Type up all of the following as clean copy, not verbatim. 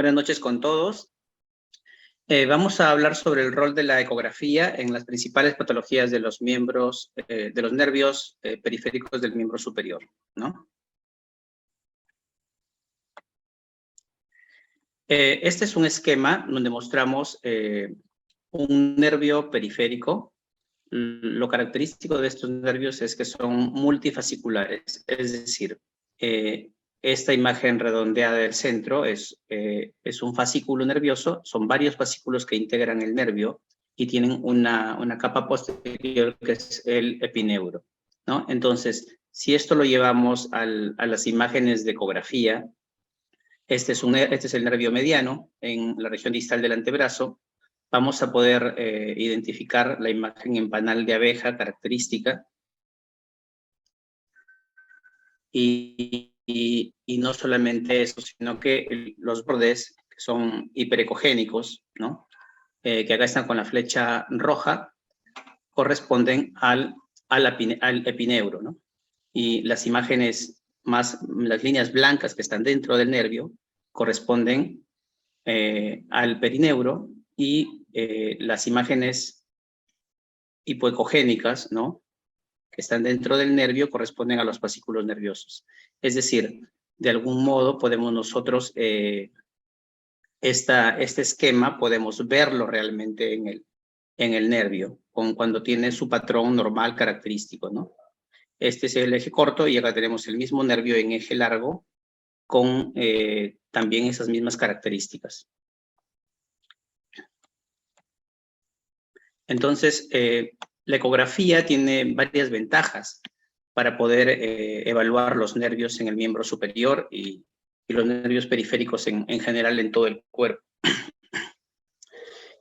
Buenas noches con todos. Vamos a hablar sobre el rol de la ecografía en las principales patologías de los miembros, de los nervios periféricos del miembro superior, ¿no? Este es un esquema donde mostramos un nervio periférico. Lo característico de estos nervios es que son multifasciculares, es decir, esta imagen redondeada del centro es un fascículo nervioso, son varios fascículos que integran el nervio y tienen una capa posterior que es el epineuro, ¿no? Entonces, si esto lo llevamos a las imágenes de ecografía, este es el nervio mediano en la región distal del antebrazo. Vamos a poder identificar la imagen en panal de abeja característica y no solamente eso, sino que los bordes que son hiperecogénicos, ¿no? Que acá están con la flecha roja, corresponden al epineuro, ¿no? Y las imágenes las líneas blancas que están dentro del nervio corresponden al perineuro y las imágenes hipoecogénicas, ¿no?, que están dentro del nervio corresponden a los fascículos nerviosos. Es decir, de algún modo podemos nosotros, este esquema podemos verlo realmente en el nervio, cuando tiene su patrón normal característico, ¿no? Este es el eje corto y acá tenemos el mismo nervio en eje largo con también esas mismas características. Entonces, la ecografía tiene varias ventajas para poder evaluar los nervios en el miembro superior y los nervios periféricos en general en todo el cuerpo.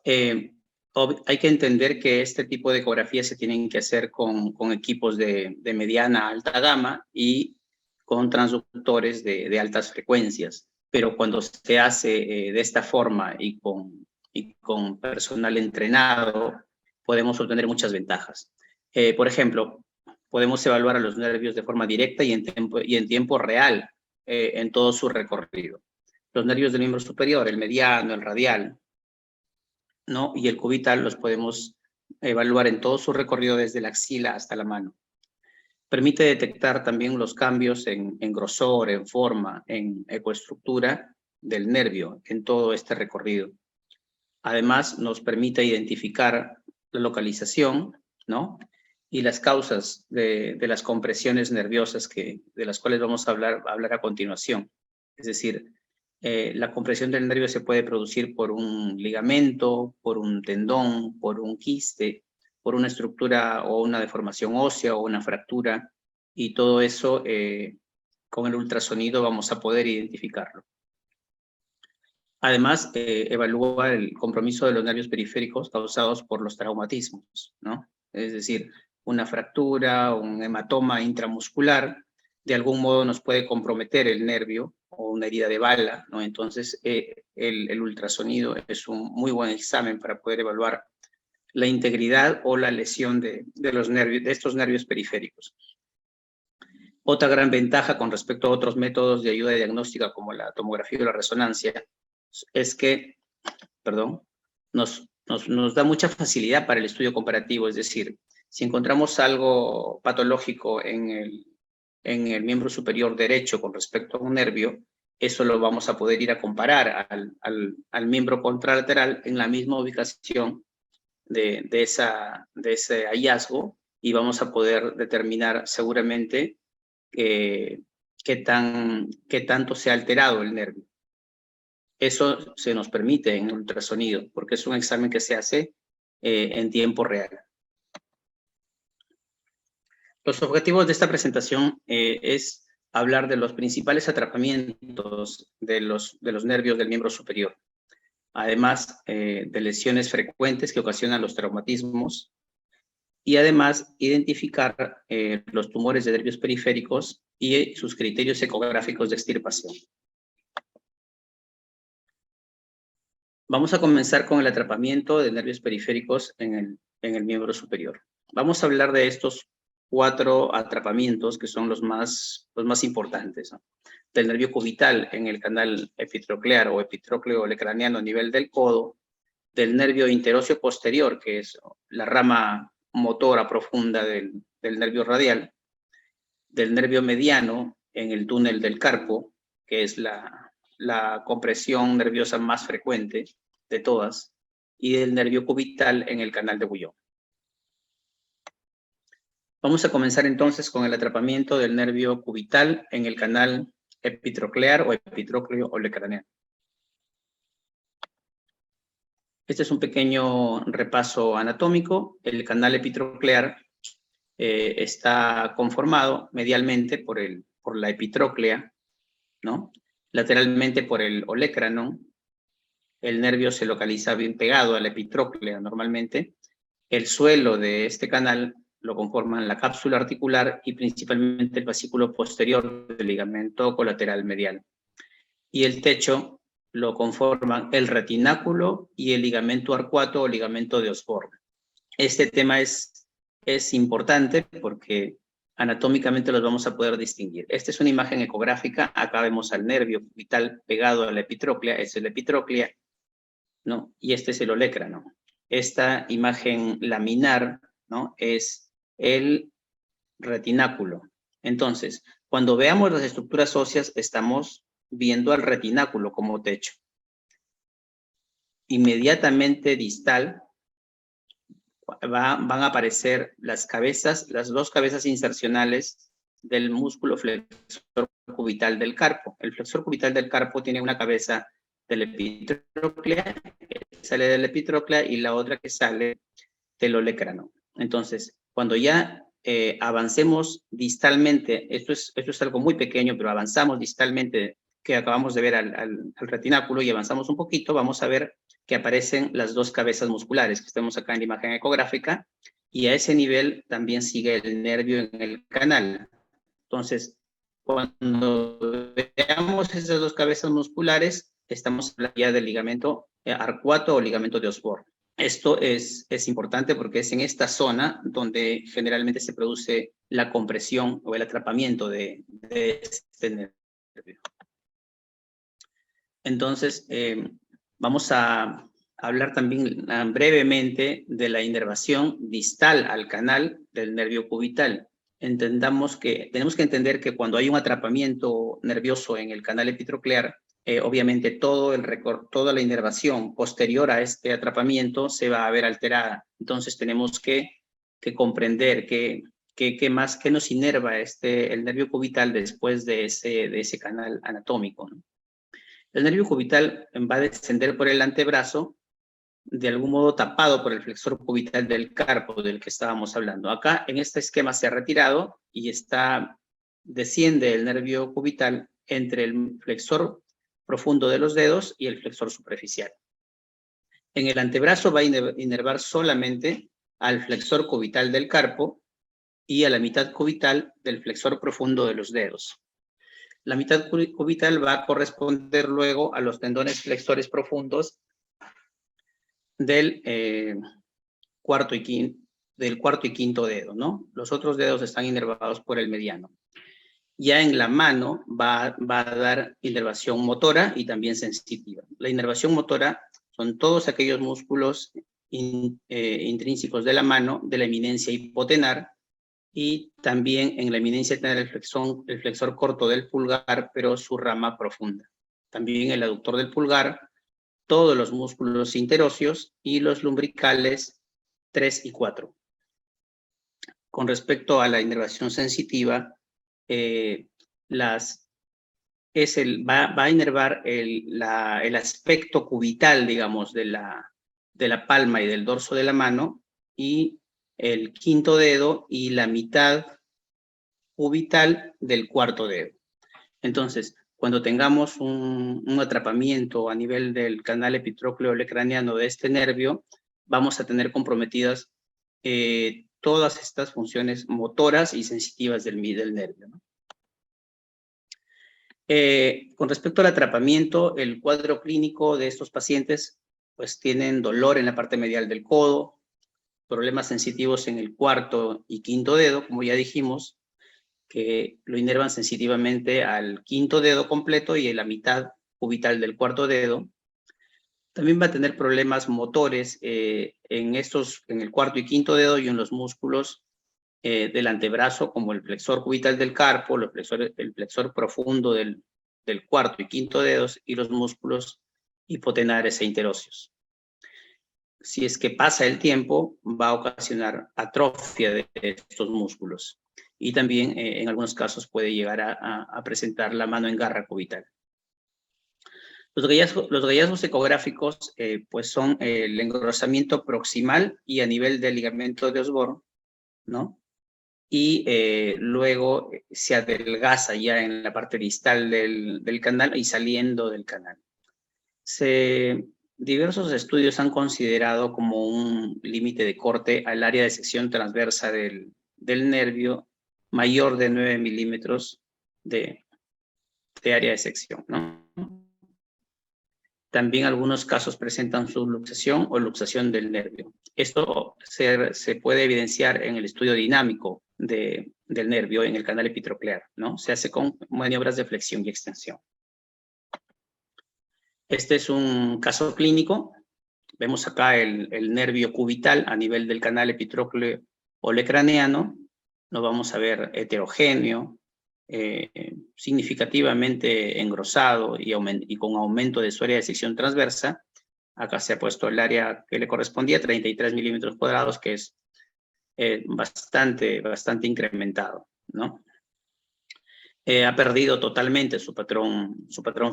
Hay que entender que este tipo de ecografías se tienen que hacer con equipos de mediana a alta gama y con transductores de altas frecuencias, pero cuando se hace de esta forma y con personal entrenado, podemos obtener muchas ventajas. Por ejemplo, podemos evaluar a los nervios de forma directa y en tiempo real en todo su recorrido. Los nervios del miembro superior, el mediano, el radial, ¿no?, y el cubital los podemos evaluar en todo su recorrido desde la axila hasta la mano. Permite detectar también los cambios en grosor, en forma, en ecoestructura del nervio en todo este recorrido. Además, nos permite identificar la localización, ¿no?, y las causas de las compresiones nerviosas de las cuales vamos a hablar a continuación. Es decir, la compresión del nervio se puede producir por un ligamento, por un tendón, por un quiste, por una estructura o una deformación ósea o una fractura, y todo eso con el ultrasonido vamos a poder identificarlo. Además, evalúa el compromiso de los nervios periféricos causados por los traumatismos, ¿no? Es decir, una fractura, un hematoma intramuscular, de algún modo nos puede comprometer el nervio o una herida de bala, ¿no? Entonces, el ultrasonido es un muy buen examen para poder evaluar la integridad o la lesión de estos nervios periféricos. Otra gran ventaja con respecto a otros métodos de ayuda diagnóstica como la tomografía o la resonancia es que, nos da mucha facilidad para el estudio comparativo. Es decir, si encontramos algo patológico en el miembro superior derecho con respecto a un nervio, eso lo vamos a poder ir a comparar al miembro contralateral en la misma ubicación de ese hallazgo, y vamos a poder determinar seguramente qué tanto se ha alterado el nervio. Eso se nos permite en ultrasonido, porque es un examen que se hace en tiempo real. Los objetivos de esta presentación es hablar de los principales atrapamientos de los nervios del miembro superior, además de lesiones frecuentes que ocasionan los traumatismos, y además identificar los tumores de nervios periféricos y sus criterios ecográficos de extirpación. Vamos a comenzar con el atrapamiento de nervios periféricos en el miembro superior. Vamos a hablar de estos 4 atrapamientos que son los más importantes, ¿no? Del nervio cubital en el canal epitroclear o epitrócleo olecraniano a nivel del codo, del nervio interóseo posterior, que es la rama motora profunda del nervio radial, del nervio mediano en el túnel del carpo, que es la compresión nerviosa más frecuente de todas, y del nervio cubital en el canal de Bouillon. Vamos a comenzar entonces con el atrapamiento del nervio cubital en el canal epitroclear o epitrócleo olecraniano. Este es un pequeño repaso anatómico. El canal epitroclear está conformado medialmente por la epitróclea, ¿no? Lateralmente por el olecrano. El nervio se localiza bien pegado a la epitróclea normalmente. El suelo de este canal lo conforman la cápsula articular y principalmente el fascículo posterior del ligamento colateral medial. Y el techo lo conforman el retináculo y el ligamento arcuato o ligamento de Osborne. Este tema es importante porque anatómicamente los vamos a poder distinguir. Esta es una imagen ecográfica. Acá vemos al nervio cubital pegado a la epitróclea, es la epitróclea, ¿no? Y este es el olecrano. Esta imagen laminar, ¿no? Es el retináculo. Entonces, cuando veamos las estructuras óseas, estamos viendo al retináculo como techo. Inmediatamente distal van a aparecer las dos cabezas insercionales del músculo flexor cubital del carpo. El flexor cubital del carpo tiene una cabeza de la epitróclea, que sale de la epitróclea, y la otra que sale del olecrano. Entonces, cuando ya avancemos distalmente, esto es algo muy pequeño, pero avanzamos distalmente, que acabamos de ver al retináculo, y avanzamos un poquito, vamos a ver que aparecen las dos cabezas musculares que estamos acá en la imagen ecográfica, y a ese nivel también sigue el nervio en el canal. Entonces, cuando veamos esas dos cabezas musculares, estamos hablando ya del ligamento arcuato o ligamento de Osborne. Esto es importante porque es en esta zona donde generalmente se produce la compresión o el atrapamiento de este nervio. Entonces, vamos a hablar también brevemente de la inervación distal al canal del nervio cubital. Tenemos que entender que cuando hay un atrapamiento nervioso en el canal epitroclear, obviamente toda la inervación posterior a este atrapamiento se va a ver alterada. Entonces tenemos que comprender qué nos inerva el nervio cubital después de ese canal anatómico, ¿no? El nervio cubital va a descender por el antebrazo, de algún modo tapado por el flexor cubital del carpo del que estábamos hablando. Acá en este esquema se ha retirado y desciende el nervio cubital entre el flexor profundo de los dedos y el flexor superficial. En el antebrazo va a inervar solamente al flexor cubital del carpo y a la mitad cubital del flexor profundo de los dedos. La mitad cubital va a corresponder luego a los tendones flexores profundos del cuarto y quinto dedo, ¿no? Los otros dedos están inervados por el mediano. Ya en la mano va a dar inervación motora y también sensitiva. La inervación motora son todos aquellos músculos intrínsecos de la mano, de la eminencia hipotenar, y también en la eminencia tener el flexor corto del pulgar, pero su rama profunda. También el aductor del pulgar, todos los músculos interóseos y los lumbricales 3 y 4. Con respecto a la inervación sensitiva, va a inervar el aspecto cubital, digamos, de la palma y del dorso de la mano, y el quinto dedo y la mitad cubital del cuarto dedo. Entonces, cuando tengamos un atrapamiento a nivel del canal epitrócleo olecraniano de este nervio, vamos a tener comprometidas todas estas funciones motoras y sensitivas del nervio, ¿no? Con respecto al atrapamiento, el cuadro clínico de estos pacientes, pues tienen dolor en la parte medial del codo, problemas sensitivos en el cuarto y quinto dedo, como ya dijimos, que lo inervan sensitivamente al quinto dedo completo y en la mitad cubital del cuarto dedo. También va a tener problemas motores en el cuarto y quinto dedo y en los músculos del antebrazo, como el flexor cubital del carpo, el flexor profundo del cuarto y quinto dedos y los músculos hipotenares e interóseos. Si es que pasa el tiempo, va a ocasionar atrofia de estos músculos. Y también en algunos casos puede llegar a presentar la mano en garra cubital. Los hallazgos ecográficos pues son el engrosamiento proximal y a nivel del ligamento de Osborne, ¿no? Y luego se adelgaza ya en la parte distal del canal y saliendo del canal. Diversos estudios han considerado como un límite de corte al área de sección transversa del nervio mayor de 9 milímetros de área de sección, ¿no? También algunos casos presentan subluxación o luxación del nervio. Esto se puede evidenciar en el estudio dinámico del nervio en el canal epitroclear, ¿no? Se hace con maniobras de flexión y extensión. Este es un caso clínico. Vemos acá el nervio cubital a nivel del canal epitrócleo olecraneano. Lo vamos a ver heterogéneo, significativamente engrosado y con aumento de su área de sección transversa. Acá se ha puesto el área que le correspondía, 33 milímetros cuadrados, que es bastante incrementado, ¿no? Ha perdido totalmente su patrón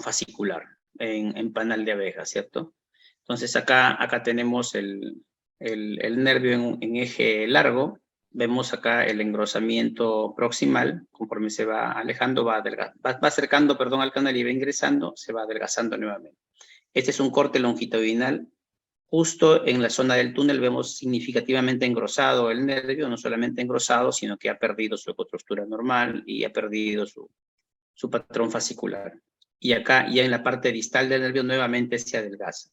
fascicular en panal de abeja, ¿cierto? Entonces acá tenemos el nervio en eje largo. Vemos acá el engrosamiento proximal, conforme se va alejando, va acercando, perdón, al canal y va ingresando, se va adelgazando nuevamente. Este es un corte longitudinal. Justo en la zona del túnel vemos significativamente engrosado el nervio, no solamente engrosado, sino que ha perdido su ecostructura normal y ha perdido su patrón fascicular. Y acá, ya en la parte distal del nervio, nuevamente se adelgaza.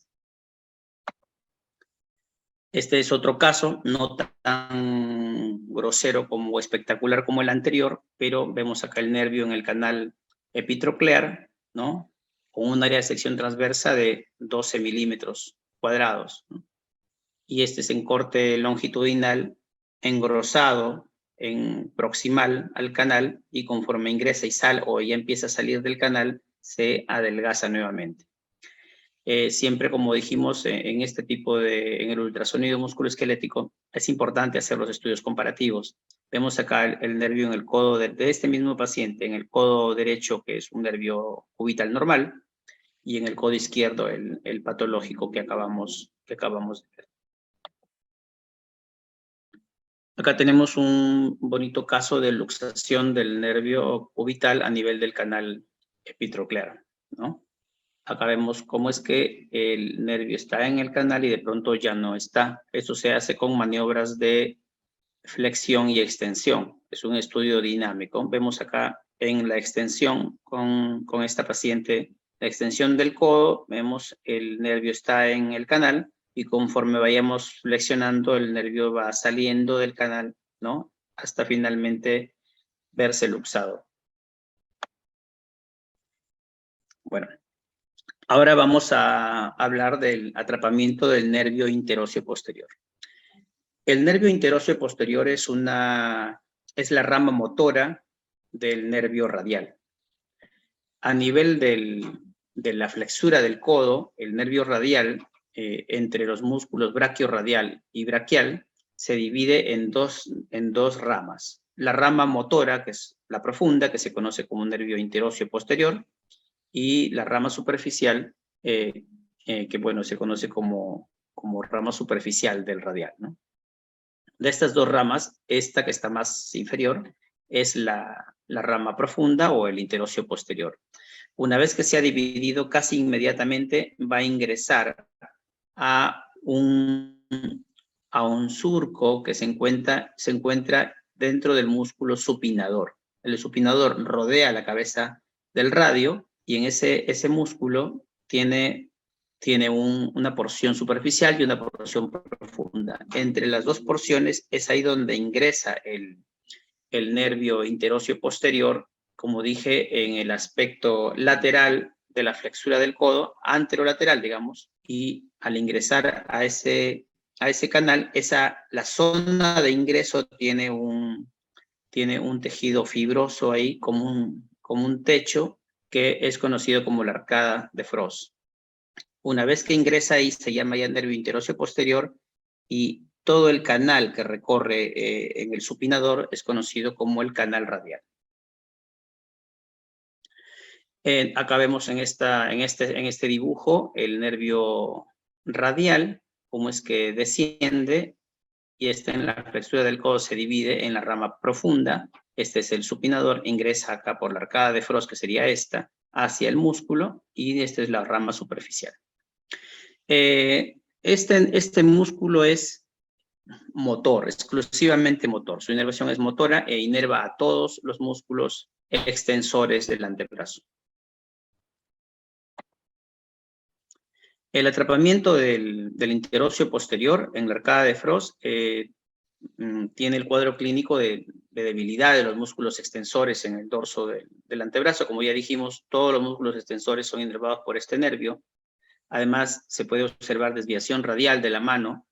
Este es otro caso, no tan grosero o espectacular como el anterior, pero vemos acá el nervio en el canal epitroclear, ¿no? Con un área de sección transversa de 12 milímetros cuadrados, ¿no? Y este es en corte longitudinal, engrosado en proximal al canal, y conforme ingresa y sale o ya empieza a salir del canal, se adelgaza nuevamente. Siempre, como dijimos, en este tipo en el ultrasonido musculoesquelético, es importante hacer los estudios comparativos. Vemos acá el nervio en el codo de este mismo paciente, en el codo derecho, que es un nervio cubital normal, y en el codo izquierdo, el patológico que acabamos de ver. Acá tenemos un bonito caso de luxación del nervio cubital a nivel del canal epitroclear, ¿no? Acá vemos cómo es que el nervio está en el canal y de pronto ya no está. Esto se hace con maniobras de flexión y extensión. Es un estudio dinámico. Vemos acá en la extensión con esta paciente, la extensión del codo, vemos el nervio está en el canal y conforme vayamos flexionando, el nervio va saliendo del canal, ¿no? Hasta finalmente verse luxado. Bueno. Ahora vamos a hablar del atrapamiento del nervio interóseo posterior. El nervio interóseo posterior es la rama motora del nervio radial. A nivel de la flexura del codo, el nervio radial, entre los músculos braquiorradial y braquial, se divide en dos ramas. La rama motora, que es la profunda, que se conoce como nervio interóseo posterior, y la rama superficial, que bueno, se conoce como rama superficial del radial, ¿no? De estas dos ramas, esta que está más inferior es la rama profunda o el interóseo posterior. Una vez que se ha dividido, casi inmediatamente va a ingresar a un surco que se encuentra dentro del músculo supinador. El supinador rodea la cabeza del radio y en ese músculo tiene tiene una porción superficial y una porción profunda. Entre las dos porciones es ahí donde ingresa el nervio interóseo posterior, como dije, en el aspecto lateral de la flexura del codo, anterolateral, digamos, y al ingresar a ese canal, la zona de ingreso tiene un tejido fibroso ahí, como un techo, que es conocido como la arcada de Frost. Una vez que ingresa ahí, se llama ya nervio interóseo posterior, y todo el canal que recorre en el supinador es conocido como el canal radial. Acá vemos en este dibujo el nervio radial, cómo es que desciende, y en la flexura del codo se divide en la rama profunda. Este es el supinador, ingresa acá por la arcada de Frost, que sería esta, hacia el músculo, y esta es la rama superficial. Este músculo es motor, exclusivamente motor. Su inervación es motora e inerva a todos los músculos extensores del antebrazo. El atrapamiento del interóseo posterior en la arcada de Frost tiene el cuadro clínico de debilidad de los músculos extensores en el dorso del antebrazo. Como ya dijimos, todos los músculos extensores son inervados por este nervio. Además, se puede observar desviación radial de la mano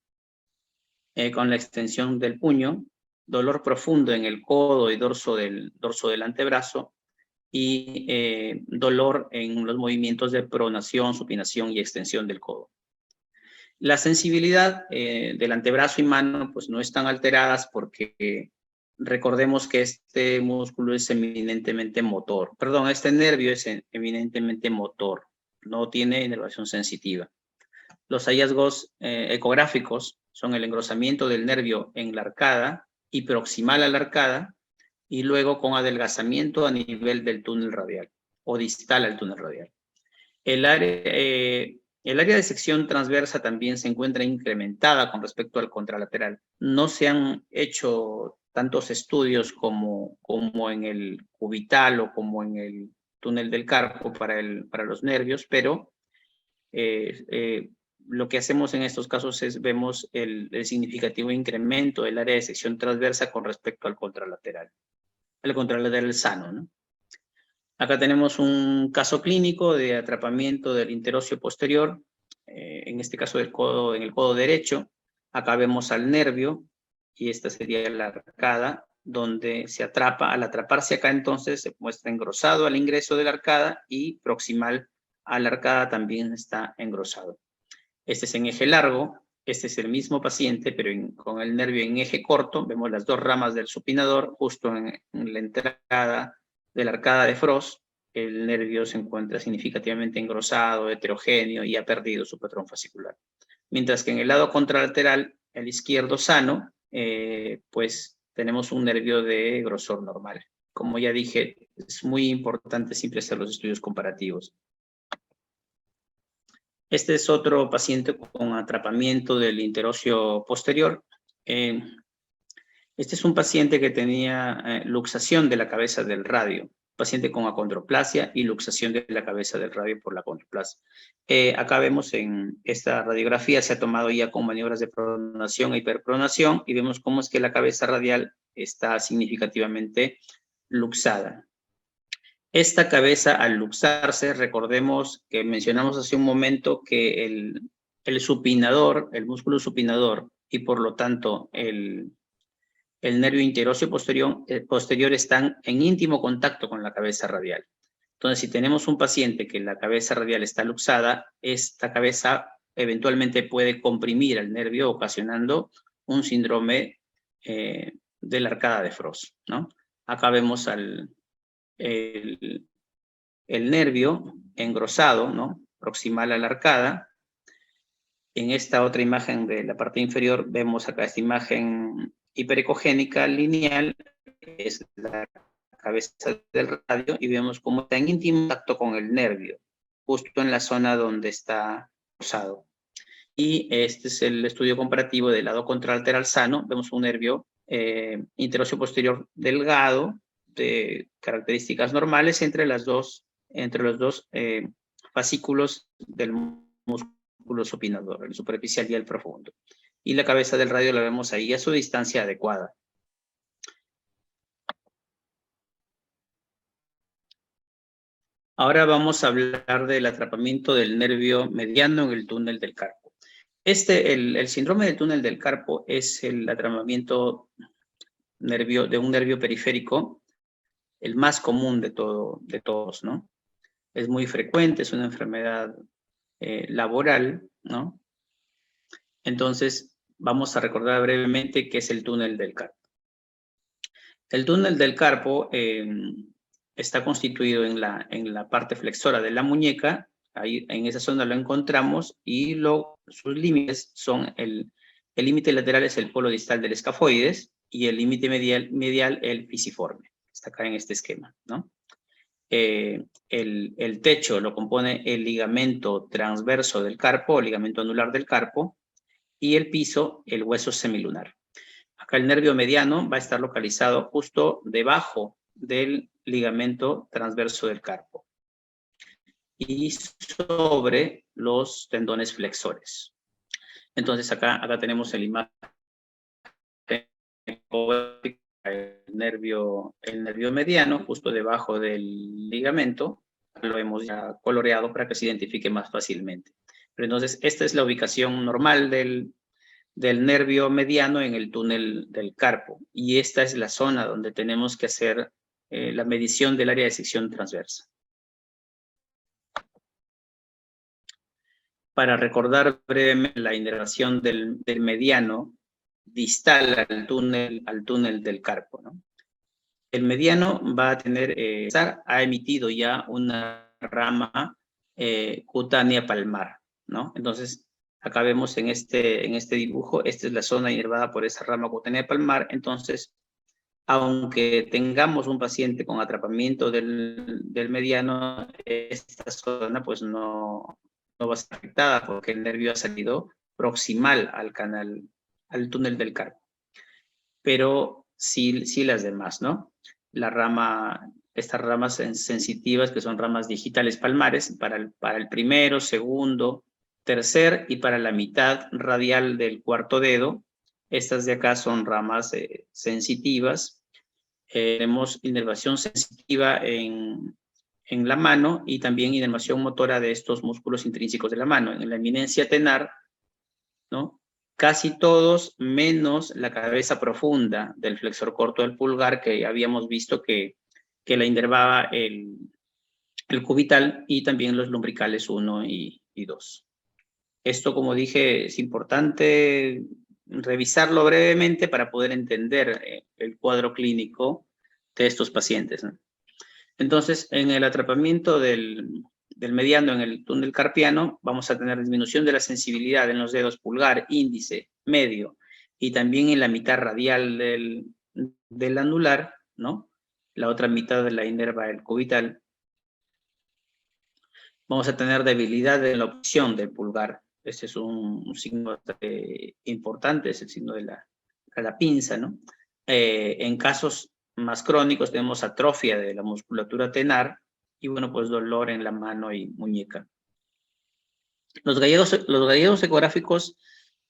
con la extensión del puño, dolor profundo en el codo y dorso del antebrazo, y dolor en los movimientos de pronación, supinación y extensión del codo. La sensibilidad del antebrazo y mano pues no están alteradas porque recordemos que este músculo es eminentemente motor. Perdón, este nervio es eminentemente motor, no tiene inervación sensitiva. Los hallazgos ecográficos son el engrosamiento del nervio en la arcada y proximal a la arcada, y luego con adelgazamiento a nivel del túnel radial o distal al túnel radial. El área de sección transversa también se encuentra incrementada con respecto al contralateral. No se han hecho tantos estudios como en el cubital o como en el túnel del carpo para los nervios, pero lo que hacemos en estos casos es vemos el significativo incremento del área de sección transversa con respecto al contralateral sano, ¿no? Acá tenemos un caso clínico de atrapamiento del interóseo posterior, en este caso en el codo derecho. Acá vemos al nervio, y esta sería la arcada, donde se atrapa. Al atraparse acá, entonces, se muestra engrosado al ingreso de la arcada, y proximal a la arcada también está engrosado. Este es en eje largo. Este es el mismo paciente, pero con el nervio en eje corto. Vemos las dos ramas del supinador justo en la entrada de la arcada de Frost. El nervio se encuentra significativamente engrosado, heterogéneo, y ha perdido su patrón fascicular. Mientras que en el lado contralateral, el izquierdo sano, pues tenemos un nervio de grosor normal. Como ya dije, es muy importante siempre hacer los estudios comparativos. Este es otro paciente con atrapamiento del interóseo posterior. Este es un paciente que tenía luxación de la cabeza del radio, paciente con acondroplasia y luxación de la cabeza del radio por la acondroplasia. Acá vemos en esta radiografía, se ha tomado ya con maniobras de pronación e hiperpronación, y vemos cómo es que la cabeza radial está significativamente luxada. Esta cabeza, al luxarse, recordemos que mencionamos hace un momento que el supinador, el músculo supinador, y por lo tanto el nervio interóseo posterior están en íntimo contacto con la cabeza radial. Entonces, si tenemos un paciente que la cabeza radial está luxada, esta cabeza eventualmente puede comprimir al nervio, ocasionando un síndrome de la arcada de Frost, ¿no? Acá vemos el nervio engrosado, ¿no? Proximal a la arcada. En esta otra imagen de la parte inferior vemos acá esta imagen hiperecogénica lineal, es la cabeza del radio, y vemos cómo está en íntimo contacto con el nervio, justo en la zona donde está engrosado. Y este es el estudio comparativo del lado contralateral sano. Vemos un nervio interóseo posterior delgado, de características normales entre los dos fascículos del músculo supinador, el superficial y el profundo. Y la cabeza del radio la vemos ahí a su distancia adecuada. Ahora vamos a hablar del atrapamiento del nervio mediano en el túnel del carpo. El síndrome del túnel del carpo es el atrapamiento de un nervio periférico, el más común de todos, ¿no? Es muy frecuente, es una enfermedad laboral, ¿no? Entonces, vamos a recordar brevemente qué es el túnel del carpo. El túnel del carpo está constituido en la parte flexora de la muñeca, ahí en esa zona lo encontramos, y sus límites son el límite lateral es el polo distal del escafoides, y el límite medial el pisiforme. Está acá en este esquema, ¿no? El techo lo compone el ligamento transverso del carpo, o ligamento anular del carpo, y el piso, el hueso semilunar. Acá el nervio mediano va a estar localizado justo debajo del ligamento transverso del carpo y sobre los tendones flexores. Entonces acá tenemos el imagen el nervio mediano justo debajo del ligamento. Lo hemos ya coloreado para que se identifique más fácilmente. Pero entonces esta es la ubicación normal del nervio mediano en el túnel del carpo, y esta es la zona donde tenemos que hacer la medición del área de sección transversa. Para recordar brevemente la inervación del mediano distal al túnel del carpo, ¿no? El mediano va a tener, ha emitido ya una rama cutánea palmar, ¿no? Entonces, acá vemos en este dibujo, esta es la zona inervada por esa rama cutánea palmar. Entonces, aunque tengamos un paciente con atrapamiento del mediano, esta zona pues no va a ser afectada porque el nervio ha salido proximal al túnel del carpo. Pero sí las demás, ¿no? Estas ramas sensitivas, que son ramas digitales palmares, para el primero, segundo, tercer y para la mitad radial del cuarto dedo. Estas de acá son ramas sensitivas. Tenemos inervación sensitiva en la mano y también inervación motora de estos músculos intrínsecos de la mano. En la eminencia tenar, ¿no? Casi todos, menos la cabeza profunda del flexor corto del pulgar, que habíamos visto que la inervaba el cubital, y también los lumbricales 1 y 2. Esto, como dije, es importante revisarlo brevemente para poder entender el cuadro clínico de estos pacientes, ¿no? Entonces, en el atrapamiento del mediano en el túnel carpiano, vamos a tener disminución de la sensibilidad en los dedos pulgar, índice, medio, y también en la mitad radial del anular, ¿no? La otra mitad de la inerva el cubital. Vamos a tener debilidad en la opción del pulgar. Este es un signo importante, es el signo de la pinza, ¿no? En casos más crónicos tenemos atrofia de la musculatura tenar y, bueno, pues dolor en la mano y muñeca. Los gallegos ecográficos,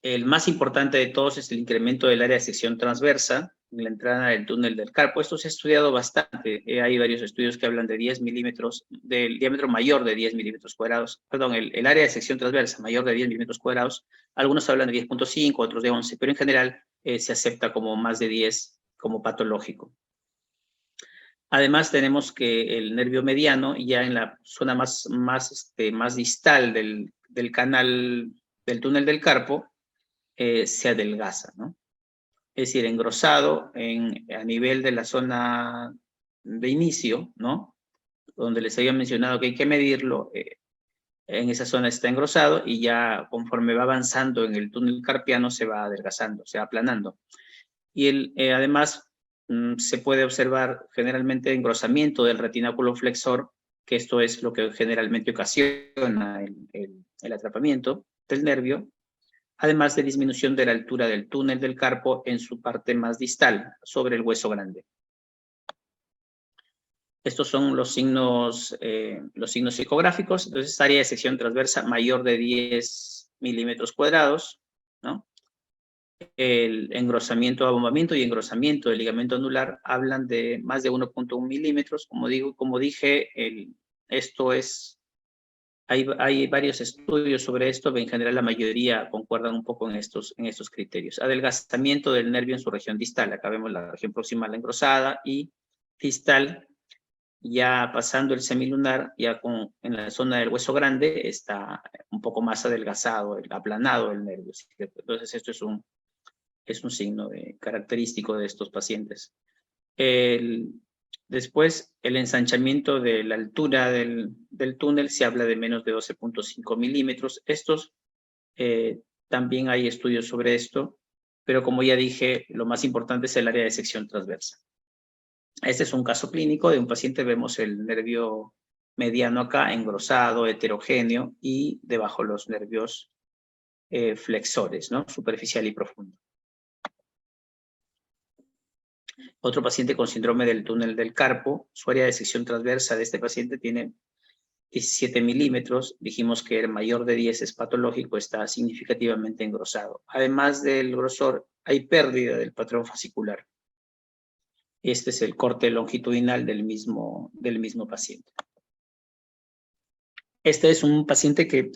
el más importante de todos es el incremento del área de sección transversa en la entrada del túnel del carpo. Esto se ha estudiado bastante. Hay varios estudios que hablan de 10 milímetros, del diámetro mayor de 10 milímetros cuadrados. Perdón, el área de sección transversa mayor de 10 milímetros cuadrados. Algunos hablan de 10.5, otros de 11, pero en general se acepta como más de 10 como patológico. Además, tenemos que el nervio mediano, ya en la zona más distal del canal del túnel del carpo, se adelgaza, ¿no? Es decir, engrosado a nivel de la zona de inicio, ¿no? Donde les había mencionado que hay que medirlo, en esa zona está engrosado, y ya conforme va avanzando en el túnel carpiano se va adelgazando, se va aplanando. Y además se puede observar generalmente engrosamiento del retináculo flexor, que esto es lo que generalmente ocasiona el atrapamiento del nervio, además de disminución de la altura del túnel del carpo en su parte más distal, sobre el hueso grande. Estos son los signos psicográficos. Entonces, área de sección transversa mayor de 10 milímetros cuadrados, ¿no? El engrosamiento, abombamiento y engrosamiento del ligamento anular hablan de más de 1.1 milímetros. Como dije, esto es, hay varios estudios sobre esto, en general la mayoría concuerdan un poco en estos criterios. Adelgazamiento del nervio en su región distal, acá vemos la región proximal engrosada y distal, ya pasando el semilunar, ya en la zona del hueso grande, está un poco más adelgazado, aplanado el nervio. Entonces esto es un signo característico de estos pacientes. Después, el ensanchamiento de la altura del túnel se habla de menos de 12.5 milímetros. También hay estudios sobre esto, pero como ya dije, lo más importante es el área de sección transversa. Este es un caso clínico de un paciente, vemos el nervio mediano acá, engrosado, heterogéneo, y debajo los nervios flexores, ¿no? Superficial y profundo. Otro paciente con síndrome del túnel del carpo, su área de sección transversa de este paciente tiene 17 milímetros, dijimos que el mayor de 10 es patológico, está significativamente engrosado. Además del grosor, hay pérdida del patrón fascicular. Este es el corte longitudinal del mismo paciente. Este es un paciente que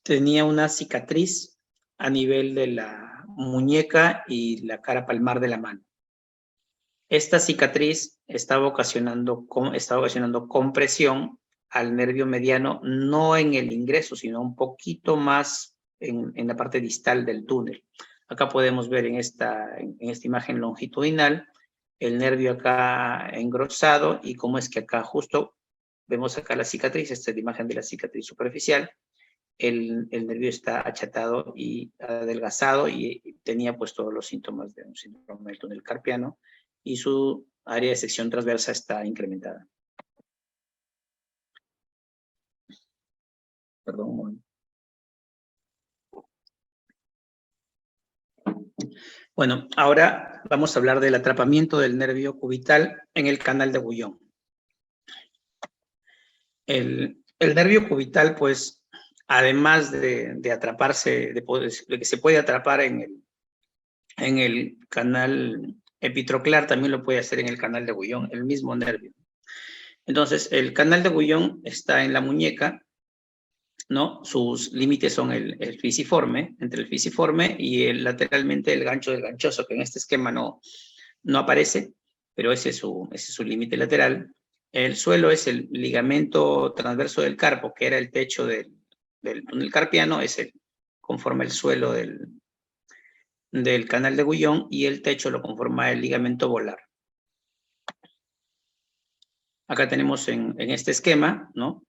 tenía una cicatriz a nivel de la muñeca y la cara palmar de la mano. Esta cicatriz estaba ocasionando compresión al nervio mediano, no en el ingreso, sino un poquito más en la parte distal del túnel. Acá podemos ver en esta imagen longitudinal el nervio acá engrosado y cómo es que acá justo vemos acá la cicatriz. Esta es la imagen de la cicatriz superficial. El nervio está achatado y adelgazado y tenía pues todos los síntomas de un síndrome del túnel carpiano, y su área de sección transversa está incrementada. Perdón un momento. Bueno, ahora vamos a hablar del atrapamiento del nervio cubital en el canal de Bouillon. El nervio cubital, pues, además de atraparse, de que se puede atrapar en el canal epitroclar, también lo puede hacer en el canal de Bouillon, el mismo nervio. Entonces, el canal de Bouillon está en la muñeca, ¿no? Sus límites son el fisiforme, entre el fisiforme y lateralmente el gancho del ganchoso, que en este esquema no aparece, pero ese es su límite lateral. El suelo es el ligamento transverso del carpo, que era el techo del túnel carpiano, conforma el suelo del canal de Bouillon, y el techo lo conforma el ligamento volar. Acá tenemos en este esquema, ¿no?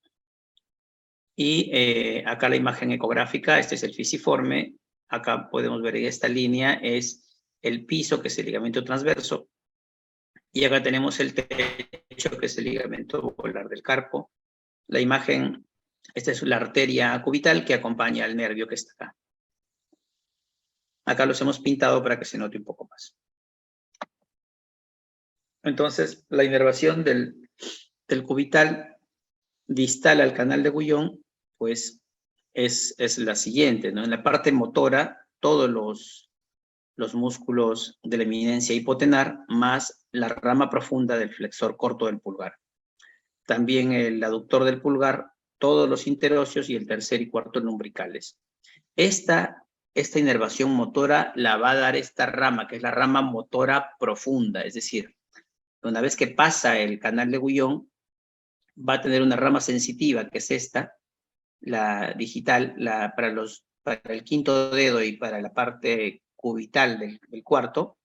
Y acá la imagen ecográfica, este es el fisiforme. Acá podemos ver en esta línea es el piso, que es el ligamento transverso. Y acá tenemos el techo, que es el ligamento volar del carpo. La imagen, esta es la arteria cubital que acompaña al nervio que está acá. Acá los hemos pintado para que se note un poco más. Entonces, la inervación del cubital distal al canal de Bouillon, pues es la siguiente, ¿no? En la parte motora, todos los músculos de la eminencia hipotenar, más la rama profunda del flexor corto del pulgar. También el aductor del pulgar, todos los interóseos y el tercer y cuarto lumbricales. Esta inervación motora la va a dar esta rama, que es la rama motora profunda, es decir, una vez que pasa el canal de Bouillon, va a tener una rama sensitiva, que es esta, la digital, para el quinto dedo y para la parte cubital del cuarto,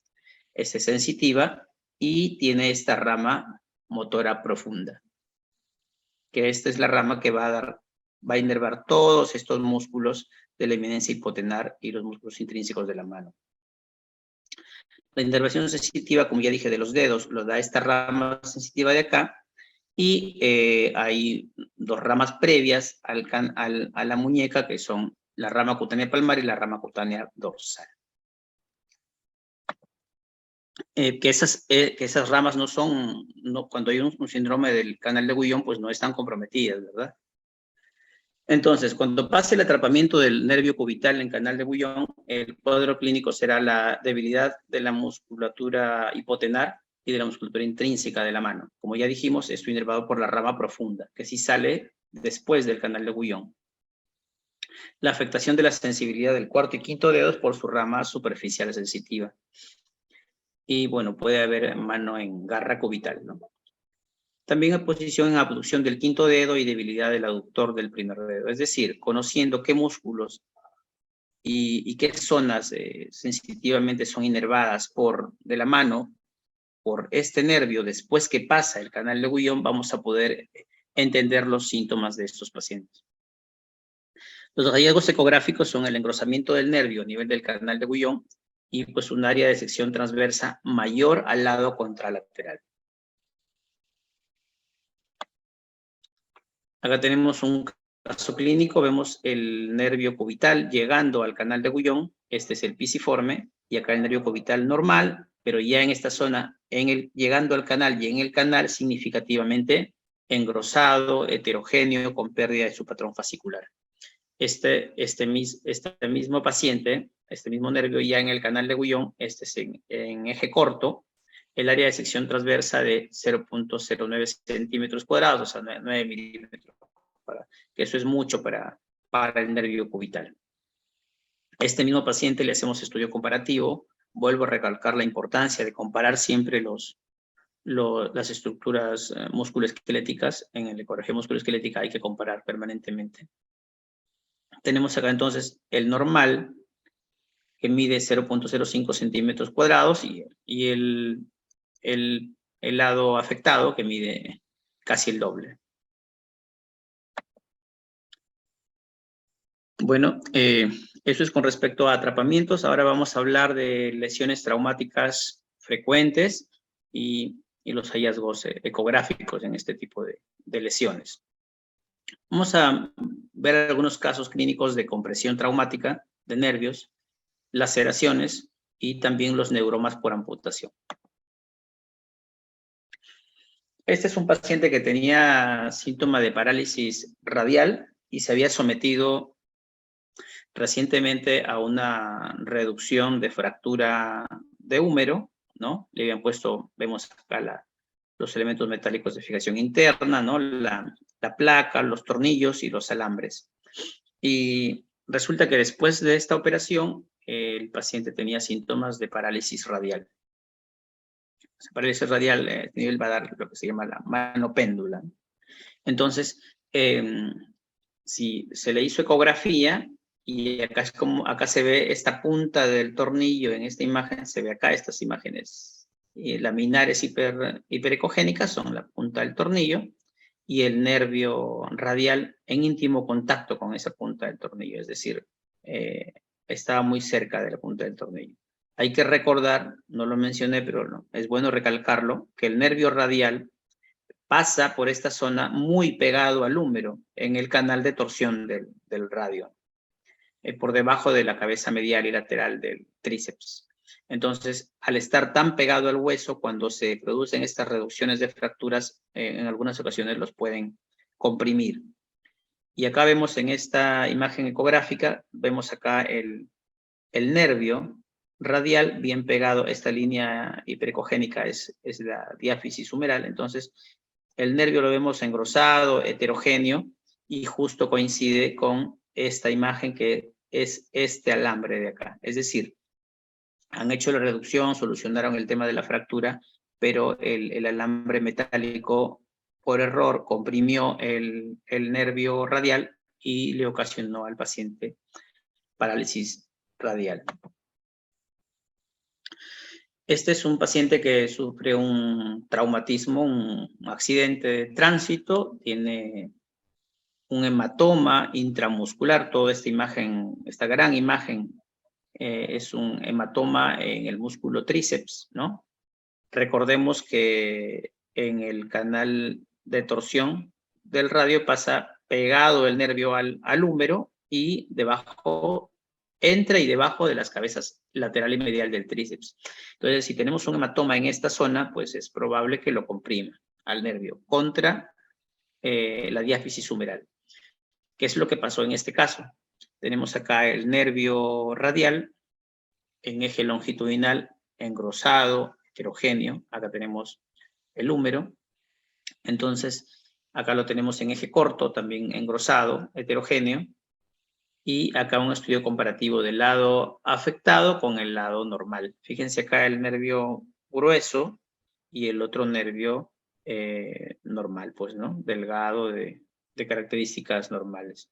es sensitiva, y tiene esta rama motora profunda, que esta es la rama que va a inervar todos estos músculos de la eminencia hipotenar y los músculos intrínsecos de la mano. La inervación sensitiva, como ya dije, de los dedos, lo da esta rama sensitiva de acá, y hay dos ramas previas a la muñeca, que son la rama cutánea palmar y la rama cutánea dorsal. que esas ramas no son, cuando hay un síndrome del canal de Guillain, pues no están comprometidas, ¿verdad? Entonces, cuando pase el atrapamiento del nervio cubital en canal de Guillain, el cuadro clínico será la debilidad de la musculatura hipotenar y de la musculatura intrínseca de la mano. Como ya dijimos, esto inervado por la rama profunda, que sí sale después del canal de Guillain. La afectación de la sensibilidad del cuarto y quinto dedos por su rama superficial sensitiva. Y bueno, puede haber mano en garra cubital, ¿no? También oposición en abducción del quinto dedo y debilidad del aductor del primer dedo. Es decir, conociendo qué músculos y qué zonas sensitivamente son inervadas de la mano por este nervio después que pasa el canal de Guillain, vamos a poder entender los síntomas de estos pacientes. Los hallazgos ecográficos son el engrosamiento del nervio a nivel del canal de Guillain y pues un área de sección transversa mayor al lado contralateral. Acá tenemos un caso clínico, vemos el nervio cubital llegando al canal de Guillain, este es el pisiforme, y acá el nervio cubital normal, pero ya en esta zona, llegando al canal y en el canal significativamente engrosado, heterogéneo, con pérdida de su patrón fascicular. Este mismo paciente, este mismo nervio ya en el canal de Guillain, este es en eje corto, el área de sección transversa de 0.09 centímetros cuadrados, o sea, 9 milímetros, que eso es mucho para el nervio cubital. Este mismo paciente le hacemos estudio comparativo, vuelvo a recalcar la importancia de comparar siempre las estructuras musculoesqueléticas. En la ecografía musculoesquelética hay que comparar permanentemente. Tenemos acá entonces el normal, que mide 0.05 centímetros cuadrados, y el lado afectado, que mide casi el doble. Bueno, eso es con respecto a atrapamientos. Ahora vamos a hablar de lesiones traumáticas frecuentes y los hallazgos ecográficos en este tipo de lesiones. Vamos a ver algunos casos clínicos de compresión traumática de nervios, laceraciones y también los neuromas por amputación. Este es un paciente que tenía síntoma de parálisis radial y se había sometido recientemente a una reducción de fractura de húmero, ¿no? Le habían puesto, vemos acá los elementos metálicos de fijación interna, ¿no? La placa, los tornillos y los alambres. Y resulta que después de esta operación, el paciente tenía síntomas de parálisis radial. La parálisis radial va a dar lo que se llama la mano péndula. Entonces, si se le hizo ecografía, y acá se ve esta punta del tornillo, en esta imagen se ve acá estas imágenes laminares hiperecogénicas, son la punta del tornillo y el nervio radial en íntimo contacto con esa punta del tornillo, es decir, estaba muy cerca de la punta del tornillo. Hay que recordar, no lo mencioné, pero no, es bueno recalcarlo, que el nervio radial pasa por esta zona muy pegado al húmero, en el canal de torsión del radio, por debajo de la cabeza medial y lateral del tríceps. Entonces, al estar tan pegado al hueso, cuando se producen estas reducciones de fracturas, en algunas ocasiones los pueden comprimir. Y acá vemos en esta imagen ecográfica, vemos acá el nervio radial bien pegado. Esta línea hiperecogénica es la diáfisis humeral. Entonces, el nervio lo vemos engrosado, heterogéneo, y justo coincide con esta imagen que es este alambre de acá. Es decir, han hecho la reducción, solucionaron el tema de la fractura, pero el alambre metálico por error comprimió el nervio radial y le ocasionó al paciente parálisis radial. Este es un paciente que sufre un traumatismo, un accidente de tránsito, tiene un hematoma intramuscular. Toda esta imagen, esta gran imagen, es un hematoma en el músculo tríceps, ¿no? Recordemos que en el canal de torsión del radio pasa pegado el nervio al húmero, y debajo entre y debajo de las cabezas lateral y medial del tríceps. Entonces, si tenemos un hematoma en esta zona, pues es probable que lo comprima al nervio contra la diáfisis humeral. ¿Qué es lo que pasó en este caso? Tenemos acá el nervio radial en eje longitudinal engrosado, heterogéneo. Acá tenemos el húmero. Entonces, acá lo tenemos en eje corto, también engrosado, heterogéneo. Y acá un estudio comparativo del lado afectado con el lado normal. Fíjense acá el nervio grueso y el otro nervio normal, pues, ¿no? Delgado, de características normales.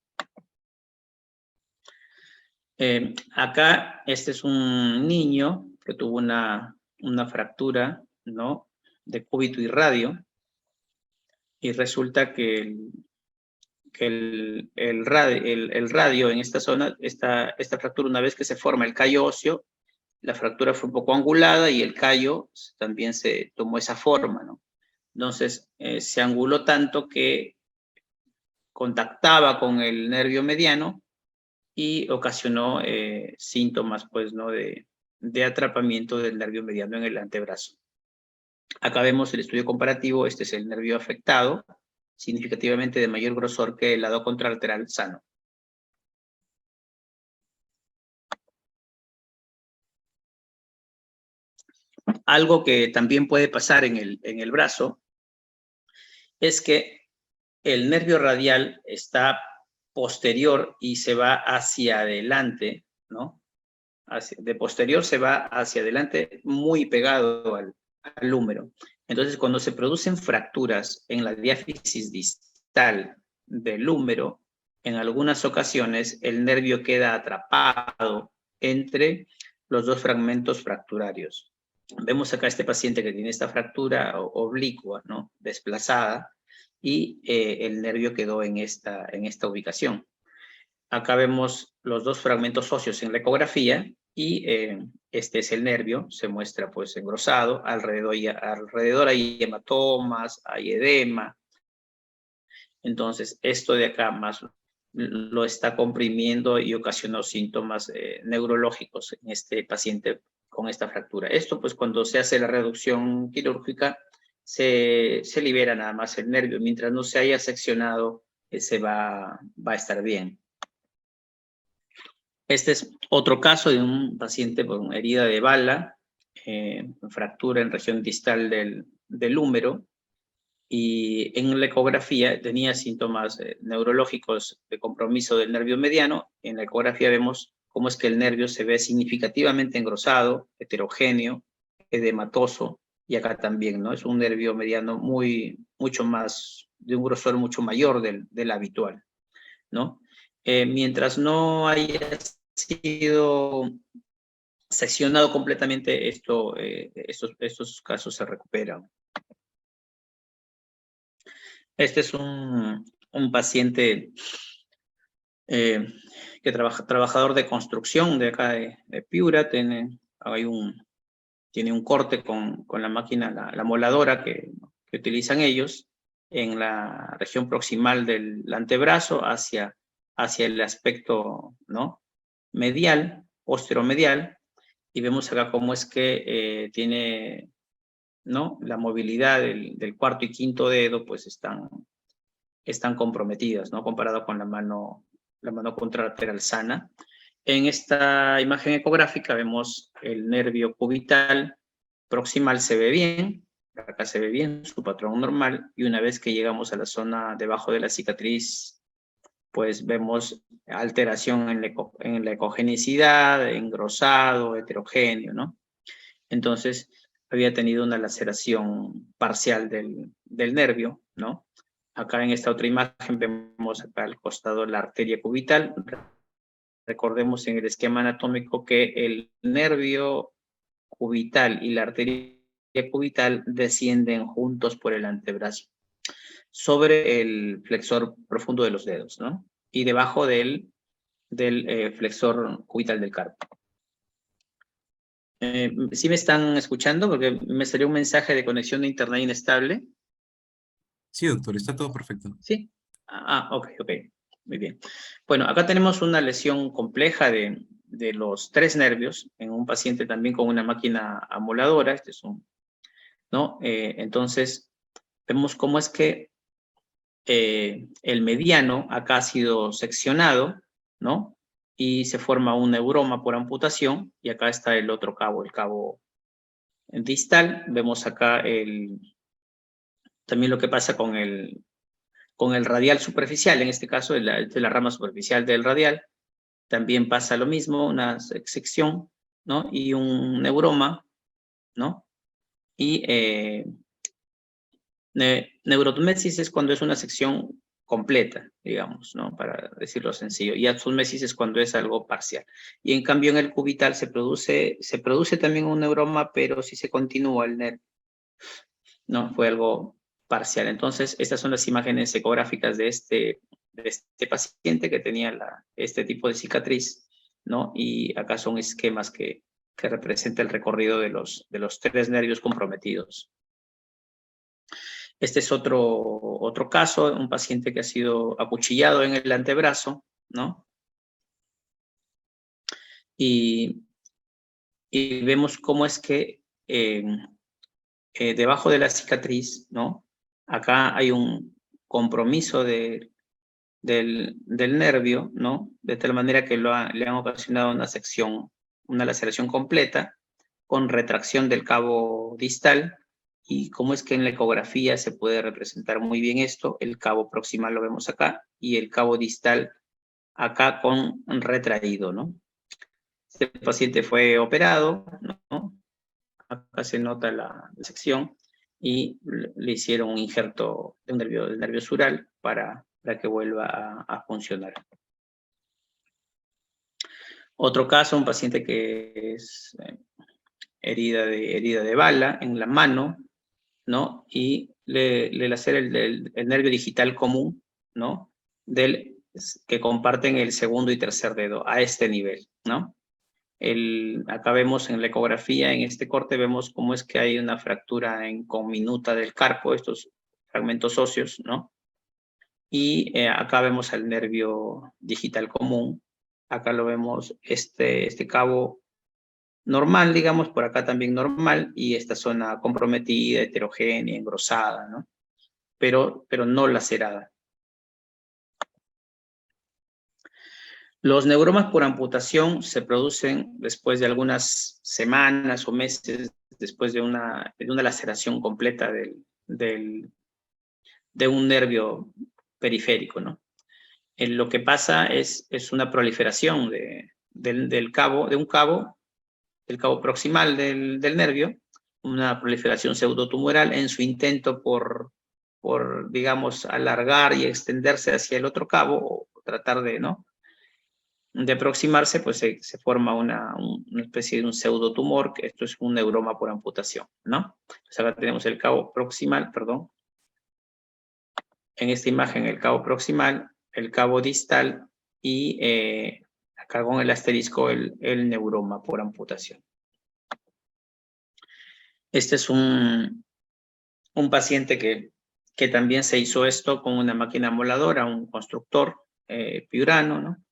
Acá este es un niño que tuvo una fractura, ¿no? De cúbito y radio. Y resulta que el radio en esta zona, esta fractura, una vez que se forma el callo óseo, la fractura fue un poco angulada y el callo también se tomó esa forma, ¿no? Entonces, se anguló tanto que contactaba con el nervio mediano y ocasionó síntomas, pues, ¿no? de atrapamiento del nervio mediano en el antebrazo. Acá vemos el estudio comparativo. Este es el nervio afectado, significativamente de mayor grosor que el lado contralateral sano. Algo que también puede pasar en el brazo es que el nervio radial está posterior y se va hacia adelante, ¿no? De posterior se va hacia adelante muy pegado al húmero. Entonces, cuando se producen fracturas en la diáfisis distal del húmero, en algunas ocasiones el nervio queda atrapado entre los dos fragmentos fracturarios. Vemos acá este paciente que tiene esta fractura oblicua, ¿no? Desplazada, y el nervio quedó en esta ubicación. Acá vemos los dos fragmentos óseos en la ecografía y este es el nervio, se muestra pues engrosado, alrededor hay hematomas, hay edema. Entonces esto de acá más lo está comprimiendo y ocasionó síntomas neurológicos en este paciente con esta fractura. Esto pues cuando se hace la reducción quirúrgica se libera nada más el nervio, mientras no se haya seccionado se va a estar bien. Este es otro caso de un paciente con herida de bala, fractura en región distal del húmero, y en la ecografía tenía síntomas neurológicos de compromiso del nervio mediano. En la ecografía vemos cómo es que el nervio se ve significativamente engrosado, heterogéneo, edematoso, y acá también, ¿no? Es un nervio mediano mucho más, de un grosor mucho mayor del habitual, ¿no? Mientras no haya sido seccionado completamente, estos casos se recuperan. Este es un paciente trabajador de construcción de acá de Piura. Tiene un corte con la máquina, la moladora que utilizan ellos en la región proximal del antebrazo hacia el aspecto, ¿no? Medial, posteromedial, y vemos acá cómo es que tiene, ¿no? La movilidad del cuarto y quinto dedo, pues están comprometidas, ¿no? Comparado con la mano contralateral sana. En esta imagen ecográfica vemos el nervio cubital proximal, se ve bien, acá se ve bien su patrón normal, y una vez que llegamos a la zona debajo de la cicatriz, pues vemos alteración en la ecogenicidad, engrosado, heterogéneo, ¿no? Entonces, había tenido una laceración parcial del nervio, ¿no? Acá en esta otra imagen vemos acá al costado la arteria cubital. Recordemos en el esquema anatómico que el nervio cubital y la arteria cubital descienden juntos por el antebrazo sobre el flexor profundo de los dedos, ¿no? Y debajo del flexor cubital del carpo. ¿Sí me están escuchando? Porque me salió un mensaje de conexión de internet inestable. Sí, doctor, está todo perfecto. ¿Sí? Ok. Muy bien. Bueno, acá tenemos una lesión compleja de de los 3 nervios en un paciente también con una máquina amoladora. Este es un, ¿no? Entonces, vemos cómo es que el mediano acá ha sido seccionado, ¿no? Y se forma un neuroma por amputación, y acá está el otro cabo, el cabo distal. Vemos acá también lo que pasa con el radial superficial, en este caso de la rama superficial del radial. También pasa lo mismo, una sección, ¿no? Y un neuroma, ¿no? Y neurotumesis es cuando es una sección completa, digamos, ¿no? Para decirlo sencillo. Y azulmesis es cuando es algo parcial. Y en cambio en el cubital se produce también un neuroma, pero si se continúa el nervio, ¿no? Fue algo parcial. Entonces, estas son las imágenes ecográficas de este paciente que tenía este tipo de cicatriz, ¿no? Y acá son esquemas que representan el recorrido de los 3 nervios comprometidos. Este es otro caso, un paciente que ha sido acuchillado en el antebrazo, ¿no? Y vemos cómo es que debajo de la cicatriz, ¿no? Acá hay un compromiso del nervio, ¿no? De tal manera que le han ocasionado una sección, una laceración completa, con retracción del cabo distal. Y cómo es que en la ecografía se puede representar muy bien esto. El cabo proximal lo vemos acá, y el cabo distal acá con retraído, ¿no? Este paciente fue operado, ¿no? Acá se nota la sección, y le hicieron un injerto de un del nervio sural para que vuelva a funcionar. Otro caso, un paciente que es herida de bala en la mano, ¿no? Y le lacera el nervio digital común, ¿no? Que comparten el segundo y tercer dedo a este nivel, ¿no? Acá vemos en la ecografía, en este corte, vemos cómo es que hay una fractura conminuta del carpo, estos fragmentos óseos, ¿no? Y acá vemos al nervio digital común. Acá lo vemos, este cabo normal, digamos, por acá también normal, y esta zona comprometida, heterogénea, engrosada, ¿no? Pero no lacerada. Los neuromas por amputación se producen después de algunas semanas o meses después de una laceración completa de un nervio periférico, ¿no? Lo que pasa es una proliferación del cabo proximal del nervio, una proliferación pseudotumoral en su intento por, digamos, alargar y extenderse hacia el otro cabo, o tratar de, ¿no?, de aproximarse. Pues se forma una especie de un pseudotumor, que esto es un neuroma por amputación, ¿no? Entonces acá tenemos el cabo proximal, perdón. En esta imagen el cabo proximal, el cabo distal, y acá con el asterisco el neuroma por amputación. Este es un paciente que también se hizo esto con una máquina moladora, un constructor piurano, ¿no?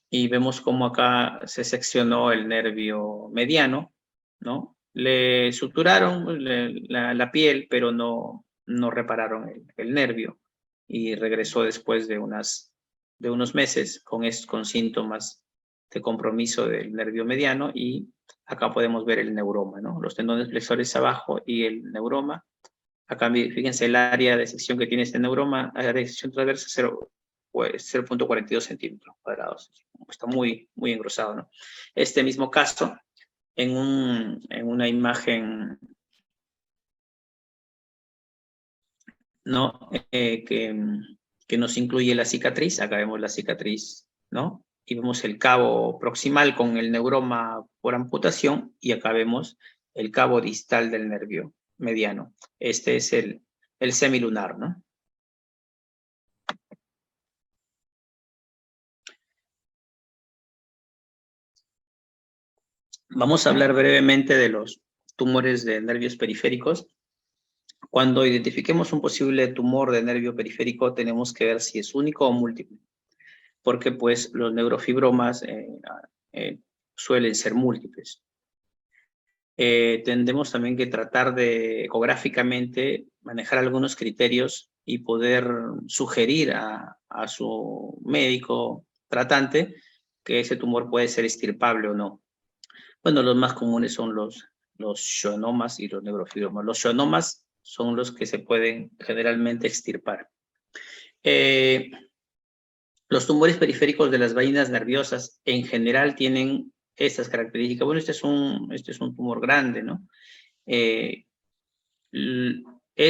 Y vemos cómo acá se seccionó el nervio mediano, ¿no? Le suturaron la piel, pero no repararon el nervio, y regresó después de unos meses con síntomas de compromiso del nervio mediano. Y acá podemos ver el neuroma, ¿no? Los tendones flexores abajo y el neuroma. Acá fíjense el área de sección que tiene este neuroma, área de sección transversa 0.42 centímetros cuadrados. Está muy engrosado, ¿no? Este mismo caso, en una imagen, ¿no?, que nos incluye la cicatriz. Acá vemos la cicatriz, ¿no? Y vemos el cabo proximal con el neuroma por amputación, y acá vemos el cabo distal del nervio mediano. Este es el semilunar, ¿no? Vamos a hablar brevemente de los tumores de nervios periféricos. Cuando identifiquemos un posible tumor de nervio periférico, tenemos que ver si es único o múltiple, porque pues los neurofibromas suelen ser múltiples. Tendremos también que tratar de ecográficamente manejar algunos criterios y poder sugerir a su médico tratante que ese tumor puede ser extirpable o no. Bueno, los más comunes son los schwannomas y los neurofibromas. Los schwannomas son los que se pueden generalmente extirpar. Los tumores periféricos de las vaínas nerviosas en general tienen estas características. Bueno, este es un tumor grande, ¿no?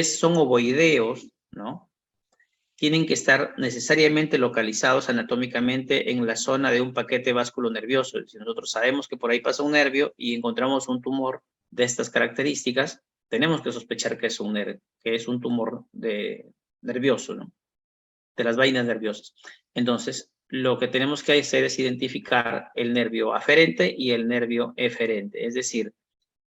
Son ovoideos, ¿no? Tienen que estar necesariamente localizados anatómicamente en la zona de un paquete vasculonervioso. Si nosotros sabemos que por ahí pasa un nervio y encontramos un tumor de estas características, tenemos que sospechar que es un tumor nervioso, ¿no? De las vainas nerviosas. Entonces, lo que tenemos que hacer es identificar el nervio aferente y el nervio eferente. Es decir,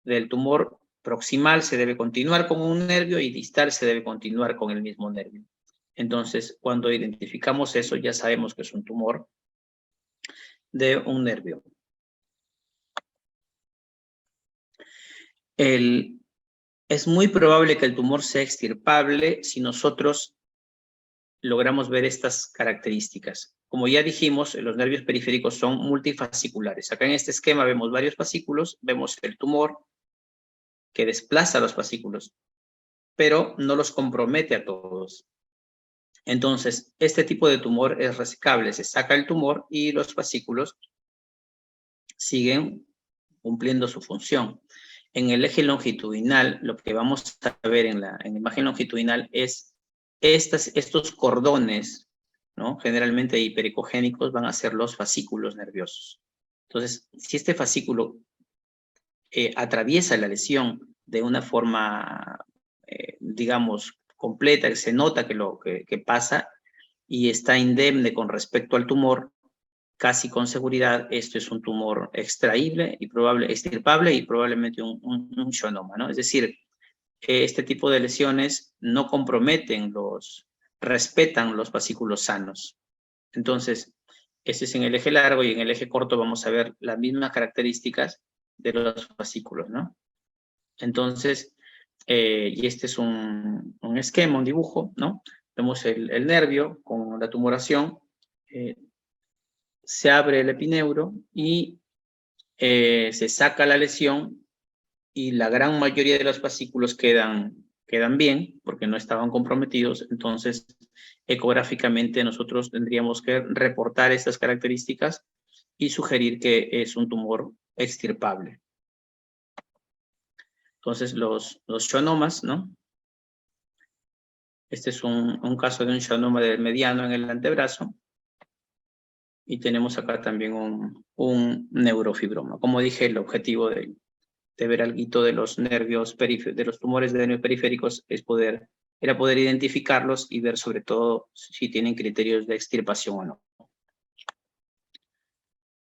del tumor proximal se debe continuar con un nervio y distal se debe continuar con el mismo nervio. Entonces, cuando identificamos eso, ya sabemos que es un tumor de un nervio. Es muy probable que el tumor sea extirpable si nosotros logramos ver estas características. Como ya dijimos, los nervios periféricos son multifasciculares. Acá en este esquema vemos varios fascículos, vemos el tumor que desplaza los fascículos, pero no los compromete a todos. Entonces, este tipo de tumor es resecable. Se saca el tumor y los fascículos siguen cumpliendo su función. En el eje longitudinal, lo que vamos a ver en la imagen longitudinal es estos cordones, ¿no? Generalmente hipericogénicos, van a ser los fascículos nerviosos. Entonces, si este fascículo atraviesa la lesión de una forma, digamos, completa, que se nota que pasa y está indemne con respecto al tumor, casi con seguridad esto es un tumor extraíble y extirpable y probablemente un schwannoma, ¿no? Es decir, este tipo de lesiones no respetan los fascículos sanos. Entonces, este es en el eje largo y en el eje corto vamos a ver las mismas características de los fascículos, ¿no? Entonces, y este es un esquema, un dibujo, ¿no? Vemos el nervio con la tumoración, se abre el epineuro y se saca la lesión y la gran mayoría de los fascículos quedan bien porque no estaban comprometidos. Entonces, ecográficamente nosotros tendríamos que reportar estas características y sugerir que es un tumor extirpable. Entonces, los schwannomas, ¿no? Este es un caso de un schwannoma del mediano en el antebrazo. Y tenemos acá también un neurofibroma. Como dije, el objetivo de ver algo de los nervios de los tumores de nervios periféricos era poder identificarlos y ver sobre todo si tienen criterios de extirpación o no.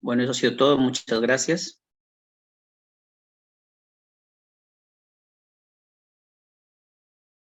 Bueno, eso ha sido todo. Muchas gracias.